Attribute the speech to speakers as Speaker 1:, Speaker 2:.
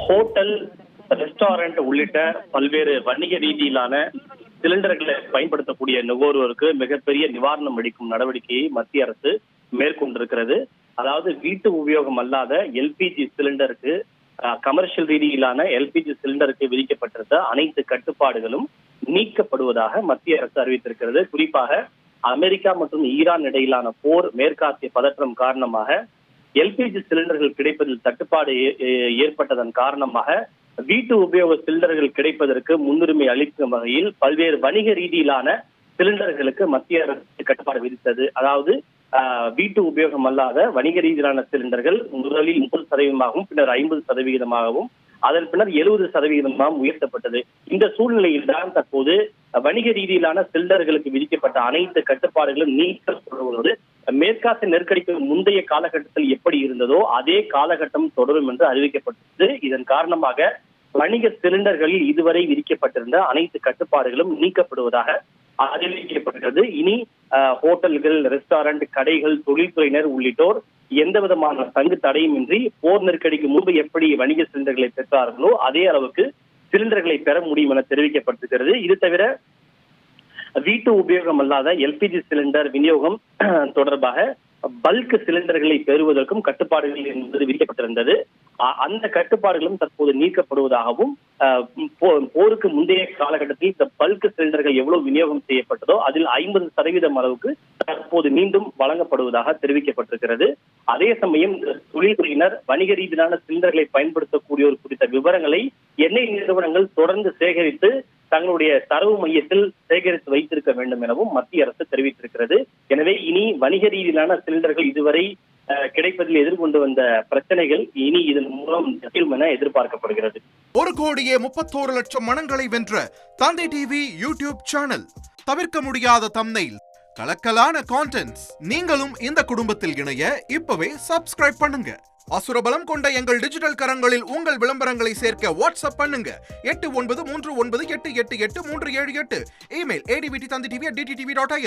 Speaker 1: Hotel, restaurant உள்ளிட்ட பல்வேறு வணிக ரீதியிலான சிலிண்டர்களை பயன்படுத்தக்கூடிய நுகர்வோருக்கு மிகப்பெரிய நிவாரணம் அளிக்கும் நடவடிக்கையை மத்திய அரசு மேற்கொண்டிருக்கிறது. அதாவது வீட்டு உபயோகம் அல்லாத எல்பிஜி சிலிண்டருக்கு, கமர்ஷியல் ரீதியிலான எல்பிஜி சிலிண்டருக்கு விதிக்கப்பட்டிருந்த அனைத்து கட்டுப்பாடுகளும் நீக்கப்படுவதாக மத்திய அரசு அறிவித்திருக்கிறது. குறிப்பாக அமெரிக்கா மற்றும் ஈரான் இடையிலான போர், மேற்காசிய பதற்றம் காரணமாக எல்பிஜி சிலிண்டர்கள் கிடைப்பதில் தட்டுப்பாடு ஏற்பட்டதன் காரணமாக வீட்டு உபயோக சிலிண்டர்கள் கிடைப்பதற்கு முன்னுரிமை அளிக்கும் வகையில் பல்வேறு வணிக ரீதியிலான சிலிண்டர்களுக்கு மத்திய அரசு கட்டுப்பாடு விதித்தது. அதாவது வீட்டு உபயோகம் அல்லாத வணிக ரீதியிலான சிலிண்டர்கள் முதலில் 30%, பின்னர் 50%, அதன் பின்னர் 70% உயர்த்தப்பட்டது. இந்த சூழ்நிலையில் தான் தற்போது வணிக ரீதியிலான சிலிண்டர்களுக்கு விதிக்கப்பட்ட அனைத்து கட்டுப்பாடுகளும் நீக்கப்படுவது மேற்காசிய நெருக்கடிக்கு முந்தைய காலகட்டத்தில் எப்படி இருந்ததோ அதே காலகட்டம் தொடரும் என்று அறிவிக்கப்பட்டது. இதன் காரணமாக வணிக சிலிண்டர்களில் இதுவரை விதிக்கப்பட்டிருந்த அனைத்து கட்டுப்பாடுகளும் நீக்கப்படுவதாக அறிவிக்கப்பட்டது. இனி ஹோட்டல்கள், ரெஸ்டாரண்ட், கடைகள், தொழில்துறையினர் உள்ளிட்டோர் எந்த விதமான தங்கு தடையுமின்றி போர் நெருக்கடிக்கு முன்பு எப்படி வணிக சிலிண்டர்களை பெற்றார்களோ அதே அளவுக்கு சிலிண்டர்களை பெற முடியும் என தெரிவிக்கப்பட்டிருக்கிறது. இது தவிர வீட்டு உபயோகம் அல்லாத எல்பிஜி சிலிண்டர் விநியோகம் தொடர்பாக பல்க் சிலிண்டர்களை பெறுவதற்கும் கட்டுப்பாடுகள் என்பது விதிக்கப்பட்டிருந்தது. அந்த கட்டுப்பாடுகளும் தற்போது நீக்கப்படுவதாகவும், போருக்கு முந்தைய காலகட்டத்தில் இந்த பல்க் சிலிண்டர்கள் எவ்வளவு விநியோகம் செய்யப்பட்டதோ அதில் 50% அளவுக்கு தற்போது மீண்டும் வழங்கப்படுவதாக தெரிவிக்கப்பட்டிருக்கிறது. அதே சமயம் தொழில்துறையினர் வணிக ரீதியிலான சிலிண்டர்களை பயன்படுத்தக்கூடியோர் குறித்த விவரங்களை எண்ணெய் நிறுவனங்கள் தொடர்ந்து சேகரித்து தங்களுடைய தரவு மையத்தில் சேகரித்து வைத்திருக்க வேண்டும் எனவும் மத்திய அரசு தெரிவித்திருக்கிறது. எனவே இனி வணிக ரீதியிலான சிலிண்டர்கள் இதுவரை கிடைப்பதில் எதிர்கொண்டு வந்த பிரச்சனைகள் இனி இதன் மூலம் தீரும் என எதிர்பார்க்கப்படுகிறது.
Speaker 2: 1,31,00,000 மனங்களை வென்ற தந்தை டிவி யூடியூப் சேனல். தவிர்க்க முடியாத தம்ப்நெயில், கலக்கலான கான்டென்ட்ஸ். நீங்களும் இந்த குடும்பத்தில் இணைய இப்பவே சப்ஸ்கிரைப் பண்ணுங்க. அசுரபலம் கொண்ட எங்கள் டிஜிட்டல் கரங்களில் உங்கள் விளம்பரங்களை சேர்க்க வாட்ஸ்அப் பண்ணுங்க. 8939888378. Email advttv@dttv.in.